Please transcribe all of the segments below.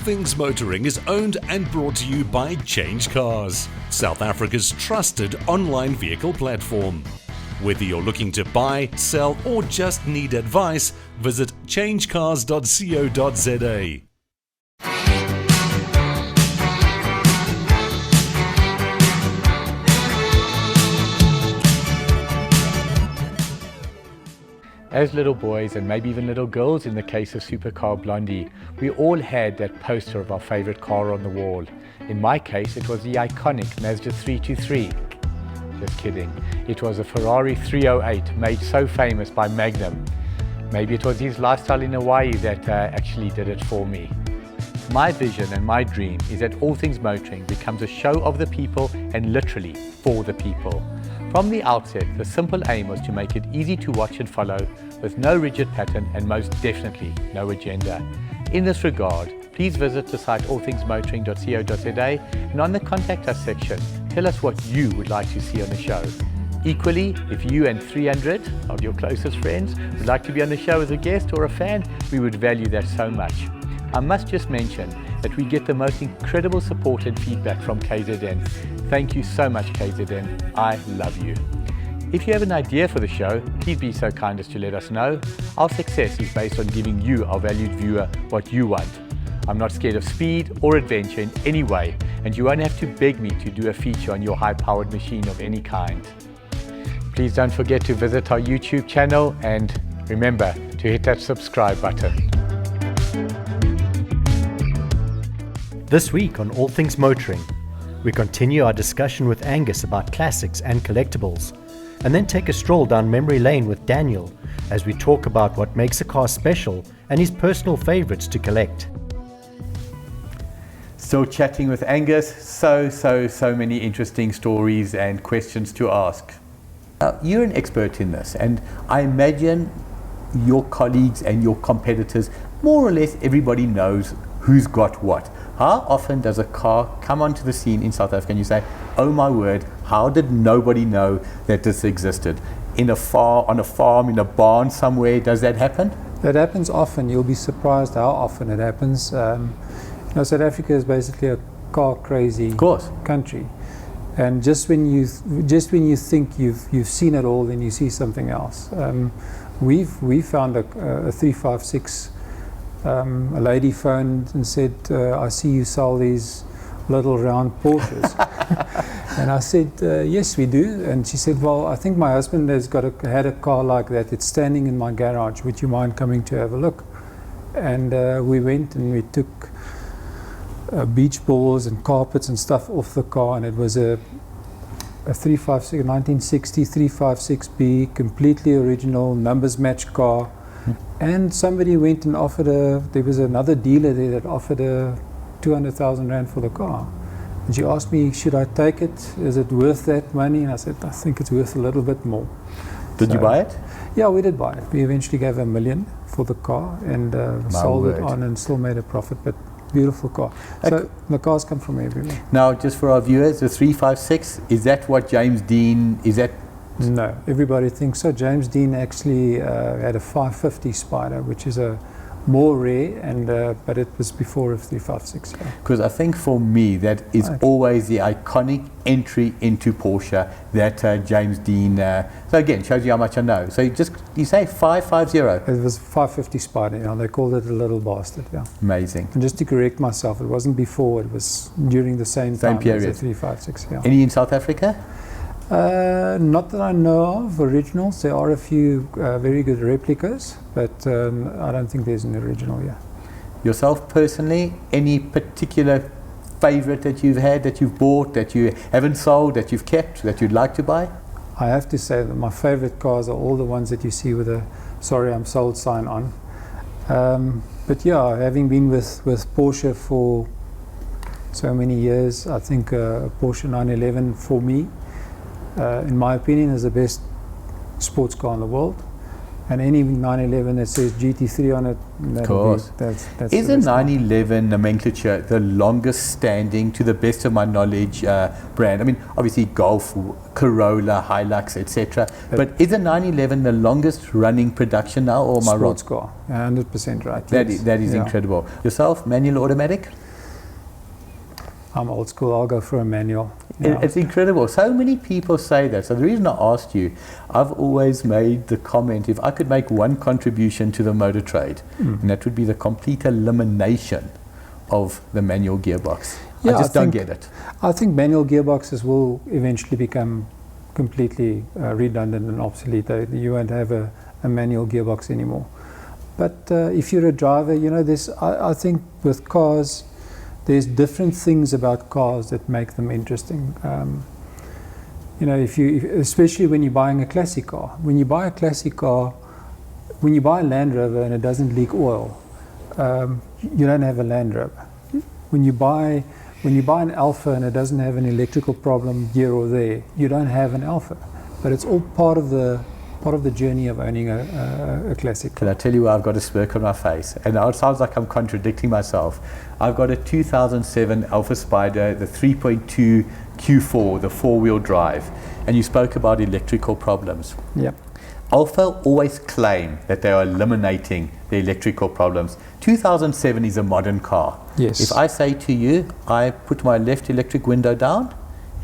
Things Motoring is owned and brought to you by CHANGECARS, South Africa's trusted online vehicle platform. Whether you're looking to buy, sell, or just need advice, visit changecars.co.za. As little boys, and maybe even little girls in the case of Supercar Blondie, we all had that poster of our favorite car on the wall. In my case, it was the iconic Mazda 323. Just kidding. It was a Ferrari 308 made so famous by Magnum. Maybe it was his lifestyle in Hawaii that actually did it for me. My vision and my dream is that All Things Motoring becomes a show of the people and literally for the people. From the outset, the simple aim was to make it easy to watch and follow with no rigid pattern and most definitely no agenda. In this regard, please visit the site allthingsmotoring.co.za and on the Contact Us section, tell us what you would like to see on the show. Equally, if you and 300 of your closest friends would like to be on the show as a guest or a fan, we would value that so much. I must just mention that we get the most incredible support and feedback from KZN. Thank you so much, KZN. I love you. If you have an idea for the show, please be so kind as to let us know. Our success is based on giving you, our valued viewer, what you want. I'm not scared of speed or adventure in any way, and you won't have to beg me to do a feature on your high-powered machine of any kind. Please don't forget to visit our YouTube channel and remember to hit that subscribe button. This week on All Things Motoring, we continue our discussion with Angus about classics and collectibles, and then take a stroll down memory lane with Daniel as we talk about what makes a car special and his personal favorites to collect. Still chatting with Angus, so many interesting stories and questions to ask. You're an expert in this, and I imagine your colleagues and your competitors, more or less everybody knows who's got what. How often does a car come onto the scene in South Africa and you say, oh my word, how did nobody know that this existed? On a farm, in a barn somewhere, does that happen? That happens often. You'll be surprised how often it happens. South Africa is basically a car crazy country. And just when you think you've seen it all, then you see something else. We found a 356. A lady phoned and said, I see you sell these little round Porsches. And I said, yes, we do. And she said, well, I think my husband has had a car like that. It's standing in my garage. Would you mind coming to have a look? And we went and we took beach balls and carpets and stuff off the car. And it was a 356, 1960 356B, completely original, numbers match car. And somebody went and offered there was another dealer there that offered 200,000 Rand for the car. And she asked me, should I take it? Is it worth that money? And I said, I think it's worth a little bit more. Did you buy it? Yeah, we did buy it. We eventually gave $1 million for the car and sold it on and still made a profit, but beautiful car. So the cars come from everywhere. Now, just for our viewers, the 356, is that what James Dean, is that? No, everybody thinks so. James Dean actually had a 550 Spider, which is a more rare, and but it was before a 356. Because I think for me that is always the iconic entry into Porsche, that James Dean. So again, shows you how much I know. So you say 550? It was 550 Spider. Yeah, they called it a little bastard. Yeah. Amazing. And just to correct myself, it wasn't before. It was during the same time period. As the 356. Yeah. Any in South Africa? Not that I know of originals. There are a few very good replicas, but I don't think there's an original yet. Yourself personally, any particular favorite that you've had, that you've bought, that you haven't sold, that you've kept, that you'd like to buy? I have to say that my favorite cars are all the ones that you see with a "Sorry, I'm sold" sign on. But yeah, having been with Porsche for so many years, I think Porsche 911 for me, in my opinion, is the best sports car in the world. And any 911 that says GT3 on it, of course. That's is a 911 nomenclature the longest standing, to the best of my knowledge, brand? I mean, obviously Golf, Corolla, Hilux, etc. But is a 911 the longest running production now, or am I wrong? Sports car, 100% right. That yes. is incredible. Yourself, manual, automatic? I'm old school. I'll go for a manual. It's incredible. So many people say that. So the reason I asked you, I've always made the comment, if I could make one contribution to the motor trade, and that would be the complete elimination of the manual gearbox. Yeah, I just don't get it. I think manual gearboxes will eventually become completely redundant and obsolete. You won't have a manual gearbox anymore. But if you're a driver, you know, I think with cars, there's different things about cars that make them interesting. You know, especially when you're buying a classic car. When you buy a classic car, when you buy a Land Rover and it doesn't leak oil, you don't have a Land Rover. When you buy an Alpha and it doesn't have an electrical problem here or there, you don't have an Alpha. But it's all part of the journey of owning a classic car. Can I tell you where I've got a smirk on my face? And now it sounds like I'm contradicting myself. I've got a 2007 Alpha Spider, the 3.2 Q4, the four-wheel drive. And you spoke about electrical problems. Yep. Alpha always claim that they are eliminating the electrical problems. 2007 is a modern car. Yes. If I say to you, I put my left electric window down,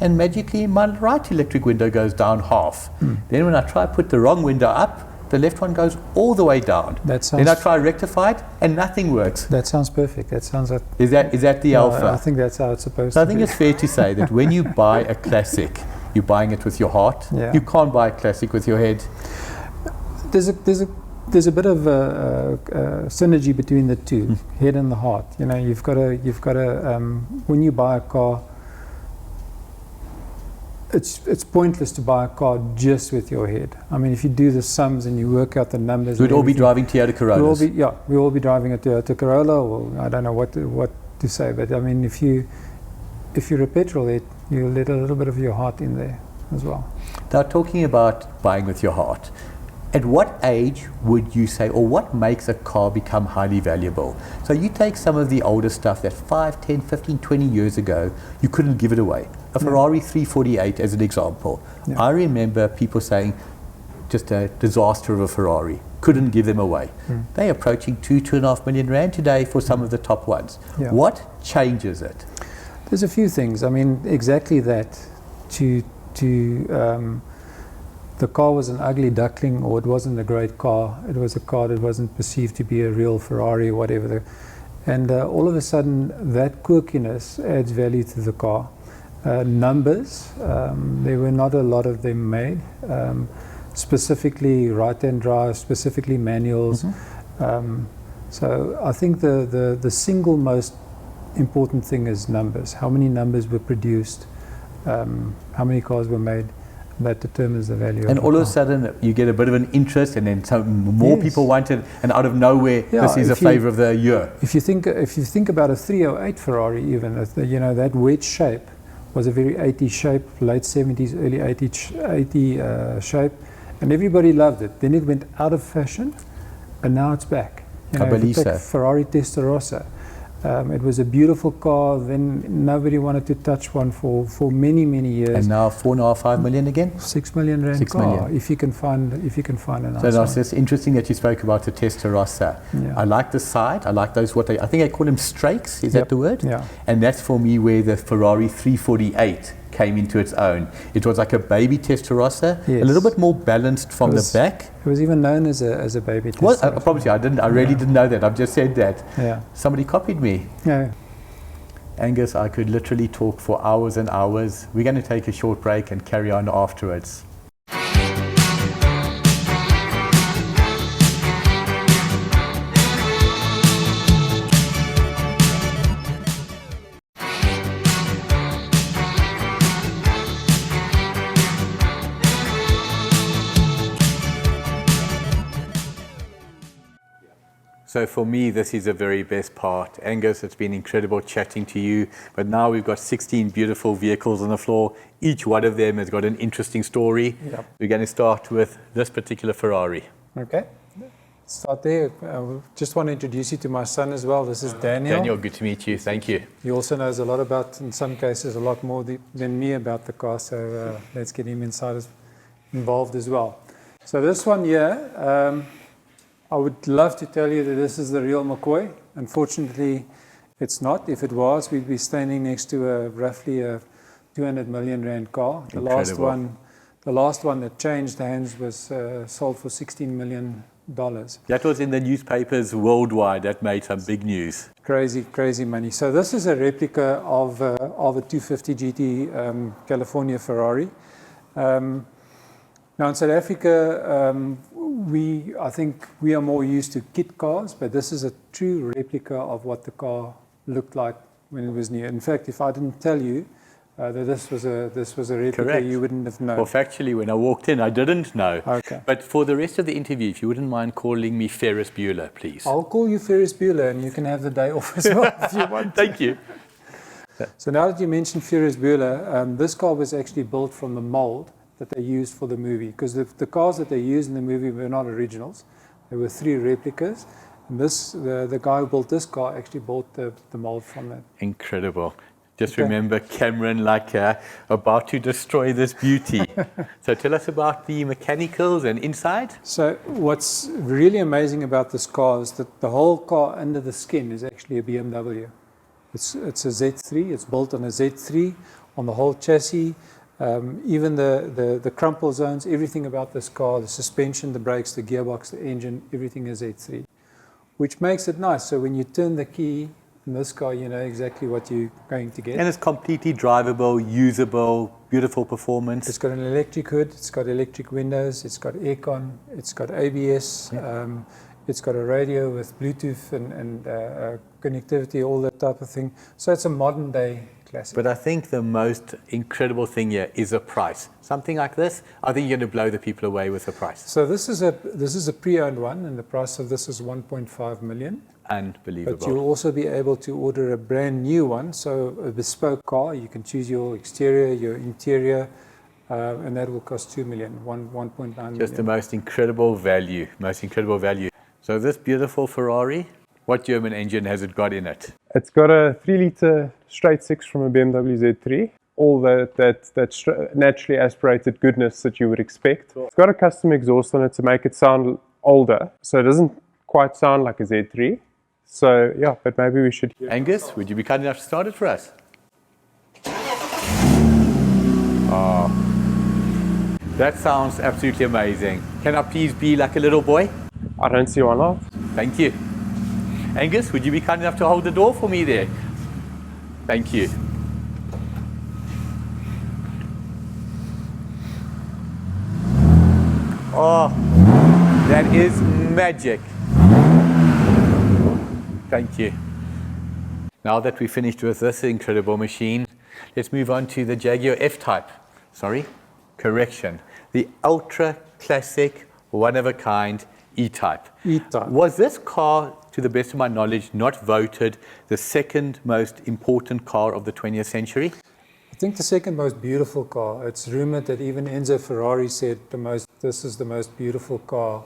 and magically my right electric window goes down half. Then when I try to put the wrong window up, the left one goes all the way down. Then I try to rectify it and nothing works. That sounds perfect. That sounds like... Is that the Alpha? I think that's how it's supposed so to I think be. it's fair to say that when you buy a classic, you're buying it with your heart. Yeah. You can't buy a classic with your head. There's a bit of synergy between the two, head and the heart. You know, you've got to when you buy a car, it's pointless to buy a car just with your head. I mean, if you do the sums and you work out the numbers, we'd all be driving Toyota Corollas. We'll all be driving a Toyota Corolla, or I don't know what to say, but I mean, if you're a petrol head, you let a little bit of your heart in there as well. Now, talking about buying with your heart, at what age would you say, or what makes a car become highly valuable? So you take some of the older stuff that 5, 10, 15, 20 years ago, you couldn't give it away. A Ferrari 348 as an example. Yeah. I remember people saying, just a disaster of a Ferrari, couldn't give them away. They're approaching 2.5 million rand today for some of the top ones. Yeah. What changes it? There's a few things. I mean, exactly that. The car was an ugly duckling, or it wasn't a great car. It was a car that wasn't perceived to be a real Ferrari or whatever. And all of a sudden, that quirkiness adds value to the car. Numbers, there were not a lot of them made. Specifically right-hand drive, specifically manuals. So I think the single most important thing is numbers. How many numbers were produced? How many cars were made? That determines the value of the car. And all of a sudden you get a bit of an interest, and then some more people want it, and out of nowhere this is a favour of the year. If you think about a 308 Ferrari, even, you know, that wedge shape was a very 80s shape, late 70s, early 80s shape, and everybody loved it. Then it went out of fashion, and now it's back. You know, I believe so. Ferrari Testarossa. It was a beautiful car. Then nobody wanted to touch one for many years. And now 4.5, 5 million again. 6 million rand 6 car. million. If you can find a nice So one. it's interesting that you spoke about the Testarossa. Yeah. I like the side. I like those. I think I call them strakes. Is that the word? Yeah. And that's for me where the Ferrari 348 came into its own. It was like a baby Testarossa, Yes. a little bit more balanced from the back. It was even known as a baby Testarossa. Well, I promise you, I didn't. I really didn't know that. I've just said that. Yeah. Somebody copied me. Yeah. Angus, I could literally talk for hours and hours. We're going to take a short break and carry on afterwards. So for me, this is the very best part. Angus, it's been incredible chatting to you, but now we've got 16 beautiful vehicles on the floor. Each one of them has got an interesting story. Yep. We're going to start with this particular Ferrari. Okay. start there. Just want to introduce you to my son as well. This is Daniel. Daniel, good to meet you. Thank you. He also knows a lot about, in some cases, a lot more than me about the car. So let's get him involved as well. So this one here, I would love to tell you that this is the real McCoy. Unfortunately, it's not. If it was, we'd be standing next to roughly a 200 million rand car. The last one that changed hands was sold for $16 million. That was in the newspapers worldwide. That made some big news. Crazy money. So this is a replica of a 250 GT California Ferrari. Now in South Africa, I think we are more used to kit cars, but this is a true replica of what the car looked like when it was new. In fact, if I didn't tell you that this was a replica, correct, you wouldn't have known. Well, factually, when I walked in, I didn't know. Okay. But for the rest of the interview, if you wouldn't mind calling me Ferris Bueller, please. I'll call you Ferris Bueller, and you can have the day off as well if you want. Thank you. So now that you mentioned Ferris Bueller, this car was actually built from the mold that they used for the movie, because the cars that they used in the movie were not originals. There were 3 replicas, and the guy who built this car actually bought the mold from that. Incredible. Just remember Cameron about to destroy this beauty. So tell us about the mechanicals and inside. So what's really amazing about this car is that the whole car under the skin is actually a BMW. It's a Z3, it's built on a Z3 on the whole chassis. Even the crumple zones, everything about this car, the suspension, the brakes, the gearbox, the engine, everything is Z3, which makes it nice. So when you turn the key in this car, you know exactly what you're going to get. And it's completely drivable, usable, beautiful performance. It's got an electric hood, it's got electric windows, it's got aircon, it's got ABS, it's got a radio with Bluetooth and connectivity, all that type of thing. So it's a modern day classic. But I think the most incredible thing here is the price. Something like this, I think you're going to blow the people away with the price. So this is a pre-owned one, and the price of this is 1.5 million. Unbelievable. But you'll also be able to order a brand new one, so a bespoke car. You can choose your exterior, your interior, and that will cost 2 million, 1.9 million. Just the most incredible value, So this beautiful Ferrari, what German engine has it got in it? It's got a 3-litre straight 6 from a BMW Z3. All that naturally aspirated goodness that you would expect. Cool. It's got a custom exhaust on it to make it sound older, so it doesn't quite sound like a Z3. So yeah, but maybe we should hear. Angus, would you be kind enough to start it for us? Oh, that sounds absolutely amazing. Can I please be like a little boy? I don't see why not. Thank you. Angus, would you be kind enough to hold the door for me there? Thank you. Oh, that is magic. Thank you. Now that we've finished with this incredible machine, let's move on to the Jaguar F-Type. Correction. The ultra classic, one-of-a-kind E-Type. E-Type. Was this car, to the best of my knowledge, not voted the second most important car of the 20th century? I think the second most beautiful car. It's rumored that even Enzo Ferrari said this is the most beautiful car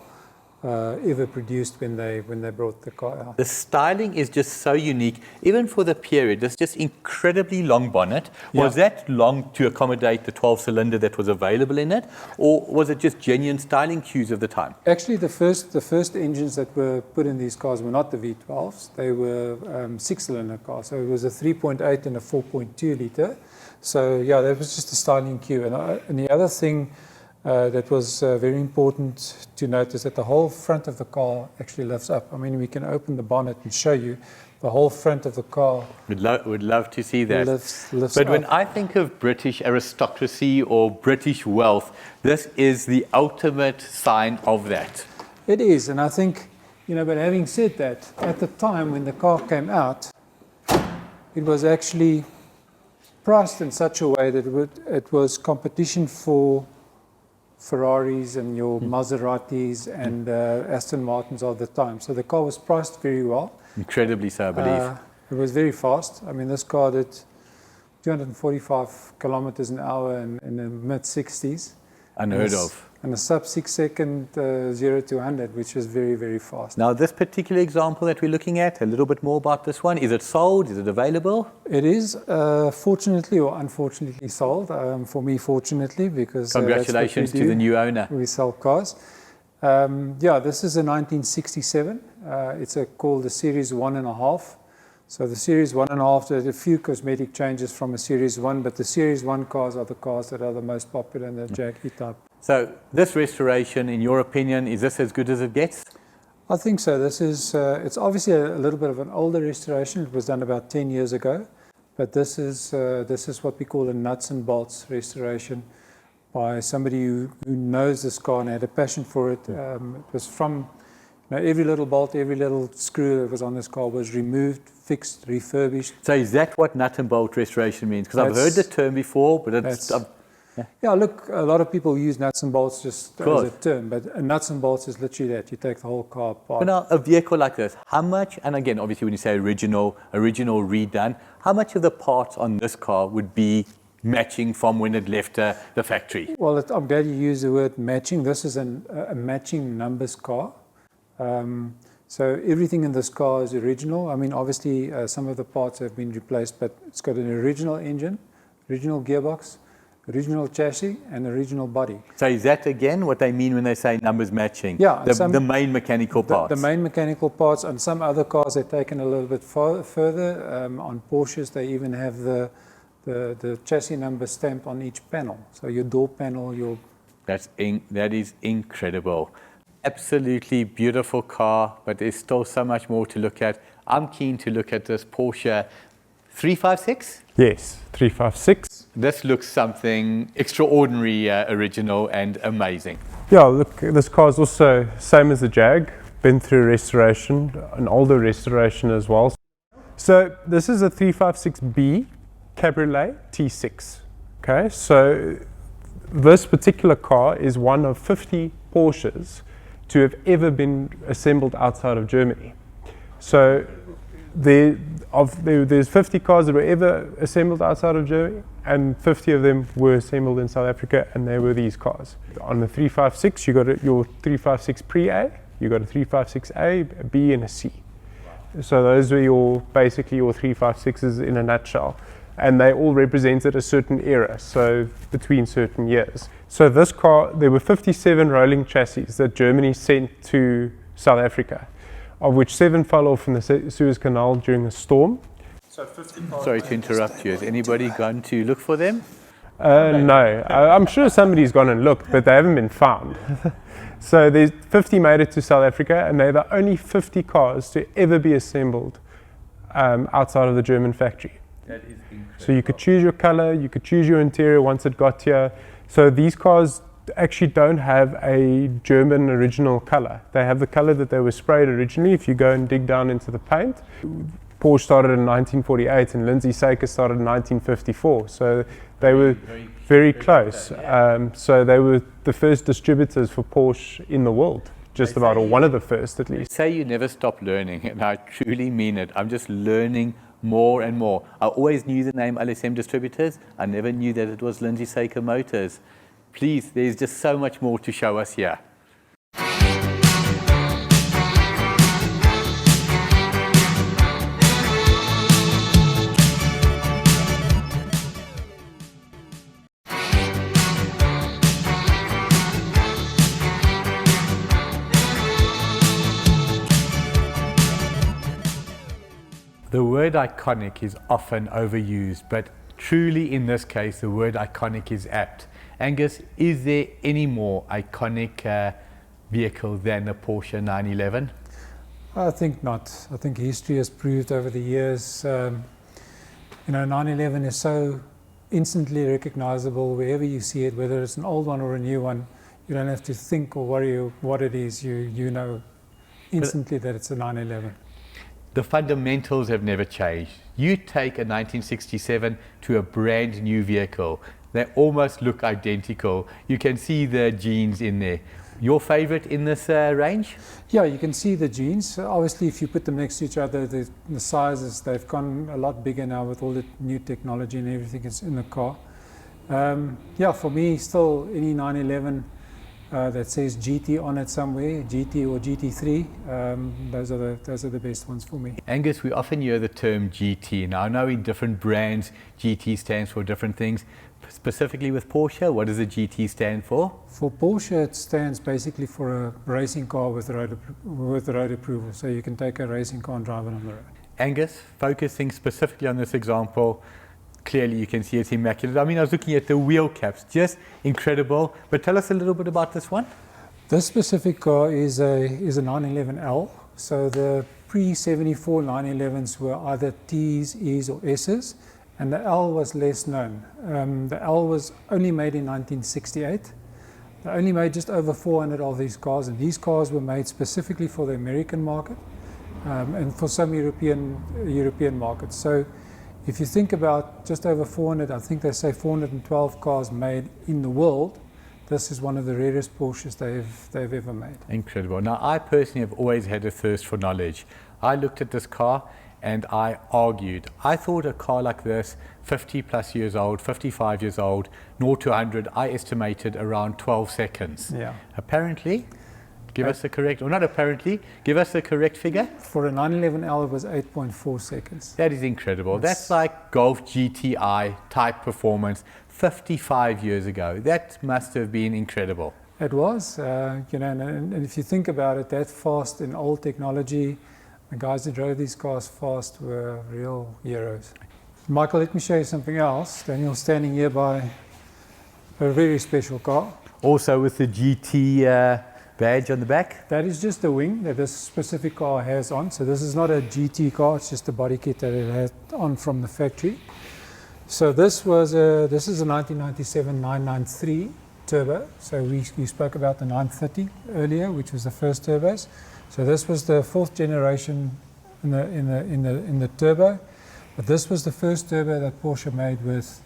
ever produced when they brought the car out. The styling is just so unique, even for the period. This just incredibly long bonnet. Was that long to accommodate the 12-cylinder that was available in it, or was it just genuine styling cues of the time? Actually, the first engines that were put in these cars were not the V12s. They were 6-cylinder cars. So it was a 3.8 and a 4.2 liter. So yeah, that was just a styling cue. And the other thing that was very important to note is that the whole front of the car actually lifts up. I mean, we can open the bonnet and show you the whole front of the car. Would love to see that. Lifts but up. When I think of British aristocracy or British wealth, this is the ultimate sign of that. It is, and I think, but having said that, at the time when the car came out, it was actually priced in such a way that it was competition for Ferraris and your Maseratis and Aston Martins of the time. So the car was priced very well. Incredibly so, I believe. It was very fast. I mean, this car did 245 kilometers an hour in the mid-60s. Unheard of. and a sub 6 second 0 to 100, which is very, very fast. Now, this particular example that we're looking at, a little bit more about this one. Is it sold? Is it available? It is fortunately or unfortunately sold. For me, fortunately, because congratulations to the new owner. We sell cars. Yeah, this is a 1967. It's called the Series 1.5. So the Series 1.5, there's a few cosmetic changes from a Series 1, but the Series 1 cars are the cars that are the most popular in the Jag E-Type. So this restoration, in your opinion, is this as good as it gets? I think so. This is, it's obviously a little bit of an older restoration. It was done about 10 years ago, but this is what we call a nuts and bolts restoration by somebody who knows this car and had a passion for it. It was from, every little bolt, every little screw that was on this car was removed, fixed, refurbished. So is that what nut and bolt restoration means? Because I've heard the term before, but it's... Yeah, look, a lot of people use nuts and bolts just as a term, but nuts and bolts is literally that. You take the whole car apart. But now, a vehicle like this, how much, and again, obviously when you say original redone, how much of the parts on this car would be matching from when it left the factory? Well, I'm glad you used the word matching. This is a matching numbers car. So everything in this car is original. I mean, obviously, some of the parts have been replaced, but it's got an original engine, original gearbox, original chassis, and original body. So is that again what they mean when they say numbers matching? Yeah. The main mechanical parts? The main mechanical parts. On some other cars, they're taken a little bit further. On Porsches, they even have the chassis number stamped on each panel. So your door panel, your... That is incredible. Absolutely beautiful car, but there's still so much more to look at. I'm keen to look at this Porsche 356? Yes, 356. This looks something extraordinary, original and amazing. Yeah, look, this car is also same as the Jag, been through restoration, an older restoration as well. So this is a 356B Cabriolet T6. Okay, so this particular car is one of 50 Porsches to have ever been assembled outside of Germany. So there's 50 cars that were ever assembled outside of Germany, and 50 of them were assembled in South Africa, and they were these cars. On the 356, you got your 356 Pre-A, you got a 356A, a B, and a C. So those were basically your 356s in a nutshell. And they all represented a certain era, so between certain years. So this car, there were 57 rolling chassis that Germany sent to South Africa, of which 7 fell off in the Suez Canal during a storm. So 50 cars. Sorry to interrupt you. Has anybody gone to look for them? No. I'm sure somebody's gone and looked, but they haven't been found. So there's 50 made it to South Africa, and they're the only 50 cars to ever be assembled outside of the German factory. That is incredible. So you could choose your color, you could choose your interior once it got here. So these cars actually don't have a German original color. They have the color that they were sprayed originally if you go and dig down into the paint. Porsche started in 1948 and Lindsay Saker started in 1954. So they were very close. So they were the first distributors for Porsche in the world. Just about, or one of the first at least. Say you never stop learning, and I truly mean it. I'm just learning more and more. I always knew the name LSM Distributors. I never knew that it was Lindsay Saker Motors. Please, there's just so much more to show us here. The word iconic is often overused, but truly in this case, the word iconic is apt. Angus, is there any more iconic vehicle than the Porsche 911? I think not. I think history has proved over the years, 911 is so instantly recognizable wherever you see it, whether it's an old one or a new one. You don't have to think or worry what it is. You know instantly that it's a 911. The fundamentals have never changed. You take a 1967 to a brand new vehicle. They almost look identical. You can see the genes in there. Your favorite in this range? Yeah, you can see the genes. Obviously, if you put them next to each other, the sizes, they've gone a lot bigger now with all the new technology and everything that's in the car. Yeah, for me, still any 911 that says GT on it somewhere, GT or GT3. Those are the best ones for me. Angus, we often hear the term GT. Now I know in different brands GT stands for different things. Specifically with Porsche, what does the GT stand for? For Porsche, it stands basically for a racing car with road approval, so you can take a racing car and drive it on the road. Angus, focusing specifically on this example, clearly you can see it's immaculate. I mean, I was looking at the wheel caps, just incredible. But tell us a little bit about this one. This specific car is a 911L. So the pre-74 911s were either T's, E's or S's, and the L was less known. The L was only made in 1968. They only made just over 400 of these cars, and these cars were made specifically for the American market and for some European markets. So if you think about just over 400, I think they say 412 cars made in the world, this is one of the rarest Porsches they've ever made. Incredible. Now, I personally have always had a thirst for knowledge. I looked at this car and I argued. I thought a car like this, 50 plus years old, 55 years old, 0 to 100, I estimated around 12 seconds. Yeah. Apparently, give us the correct, or not apparently, give us the correct figure. For a 911L, it was 8.4 seconds. That is incredible. That's like Golf GTI type performance 55 years ago. That must have been incredible. It was, you know, and if you think about it, that fast in old technology, the guys that drove these cars fast were real heroes. Michael, let me show you something else. Daniel's standing here by a very special car. Also with the GT badge on the back. That is just the wing that this specific car has on. So this is not a GT car, it's just a body kit that it had on from the factory. So this is a 1997 993 turbo. So we spoke about the 930 earlier, which was the first turbos. So this was the fourth generation in the turbo. But this was the first turbo that Porsche made with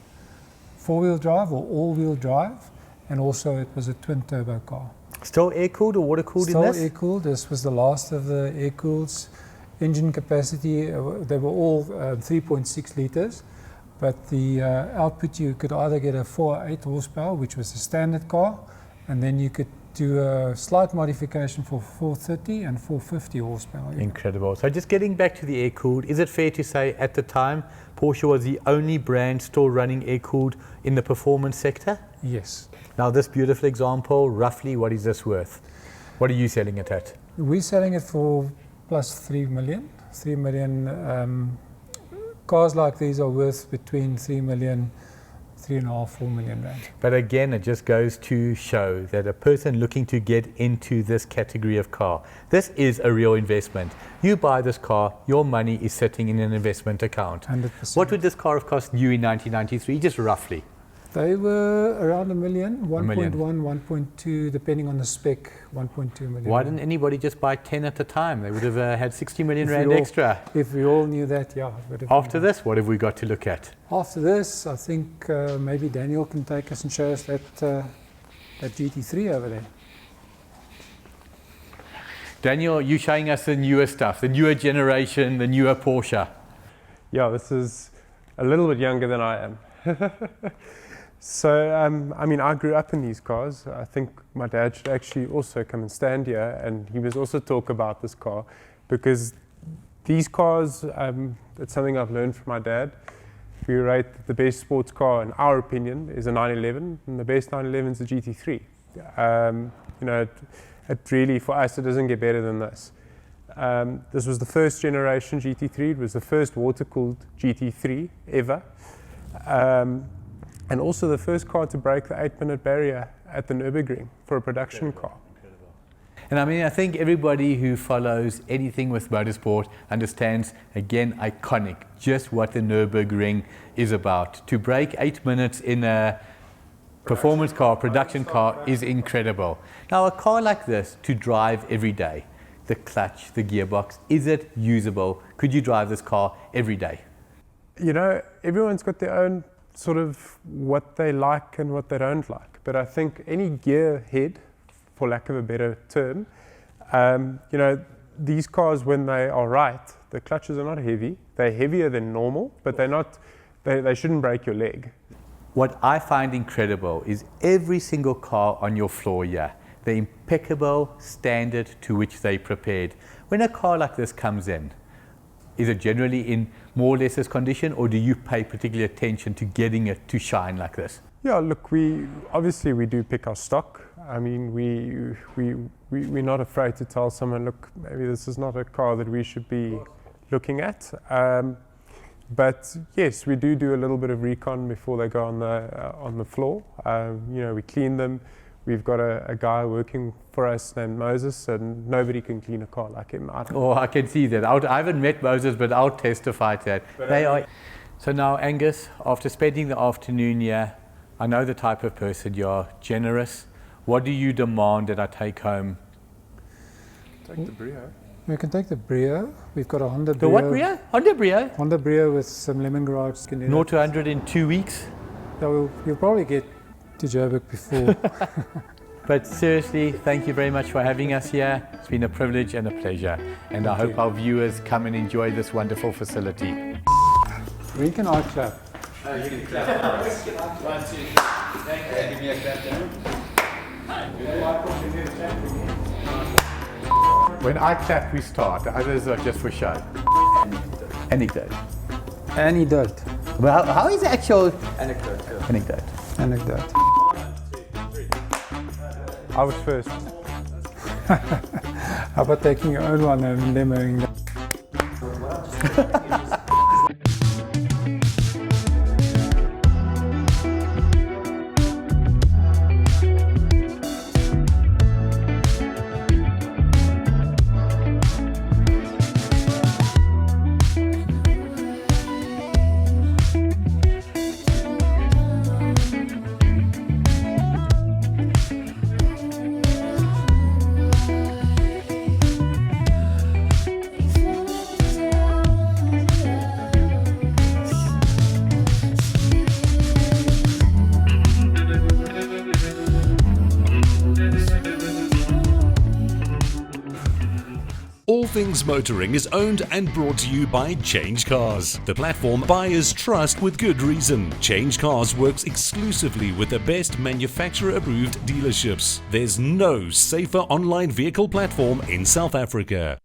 four-wheel drive or all-wheel drive, and also it was a twin turbo car. Still air-cooled or water-cooled in this? Still air-cooled. This was the last of the air-cooleds. Engine capacity, they were all 3.6 liters, but the output, you could either get a 4 or 8 horsepower, which was the standard car, and then you could do a slight modification for 430 and 450 horsepower. Incredible. So just getting back to the air-cooled, is it fair to say at the time Porsche was the only brand still running air-cooled in the performance sector? Yes. Now this beautiful example, roughly what is this worth? What are you selling it at? We're selling it for plus 3 million. 3 million. Cars like these are worth between 3 million, 3.5, 4 million rand. But again, it just goes to show that a person looking to get into this category of car, this is a real investment. You buy this car, your money is sitting in an investment account. 100%. What would this car have cost you in 1993, just roughly? They were around 1 million, 1.1, 1.2, depending on the spec, 1.2 million. Why didn't anybody just buy 10 at the time? They would have had 60 million rand extra. If we all knew that, yeah. After this, what have we got to look at? After this, I think maybe Daniel can take us and show us that GT3 over there. Daniel, you're showing us the newer stuff, the newer generation, the newer Porsche. Yeah, this is a little bit younger than I am. So, I mean, I grew up in these cars. I think my dad should actually also come and stand here, and he must also talk about this car, because these cars, it's something I've learned from my dad. We rate the best sports car, in our opinion, is a 911, and the best 911 is a GT3. You know, it really, for us, it doesn't get better than this. This was the first generation GT3. It was the first water-cooled GT3 ever. And also the first car to break the 8-minute barrier at the Nürburgring for a production car. Incredible. And I mean, I think everybody who follows anything with motorsport understands, again, iconic, just what the Nürburgring is about. To break 8 minutes in a performance car, production car, is incredible. Now, a car like this, to drive every day, the clutch, the gearbox, is it usable? Could you drive this car every day? You know, everyone's got their own sort of what they like and what they don't like. But I think any gearhead, for lack of a better term, you know, these cars, when they are right, the clutches are not heavy. They're heavier than normal, but they're not, they shouldn't break your leg. What I find incredible is every single car on your floor here, the impeccable standard to which they prepared. When a car like this comes in, is it generally in more or less this condition, or do you pay particular attention to getting it to shine like this? Yeah, look, obviously we do pick our stock. I mean, we're not afraid to tell someone, look, maybe this is not a car that we should be looking at. But yes, we do a little bit of recon before they go on the floor. You know, we clean them. We've got a guy working for us named Moses, and nobody can clean a car like him. I can see that. I haven't met Moses, but I'll testify to that. So now, Angus, after spending the afternoon here, I know the type of person you are, generous. What do you demand that I take home? Take the Brio. We can take the Brio. We've got a Honda Brio. The what Brio? Honda Brio? Honda Brio with some lemongrass. 0 to 100 in 2 weeks? Yeah, you'll probably get to Joburg before. But seriously, thank you very much for having us here. It's been a privilege and a pleasure. And I hope our viewers come and enjoy this wonderful facility. When can I clap? You can clap. 1, 2, 3. Give me a clap down. When I clap, we start. The others are just for show. Anecdote. Anecdote. Well, how is the actual anecdote? Anecdote. Anecdote. 1, 2, 3. I was first. How about taking your own one and demoing that? All Things Motoring is owned and brought to you by CHANGECARS, the platform buyers trust with good reason. CHANGECARS works exclusively with the best manufacturer-approved dealerships. There's no safer online vehicle platform in South Africa.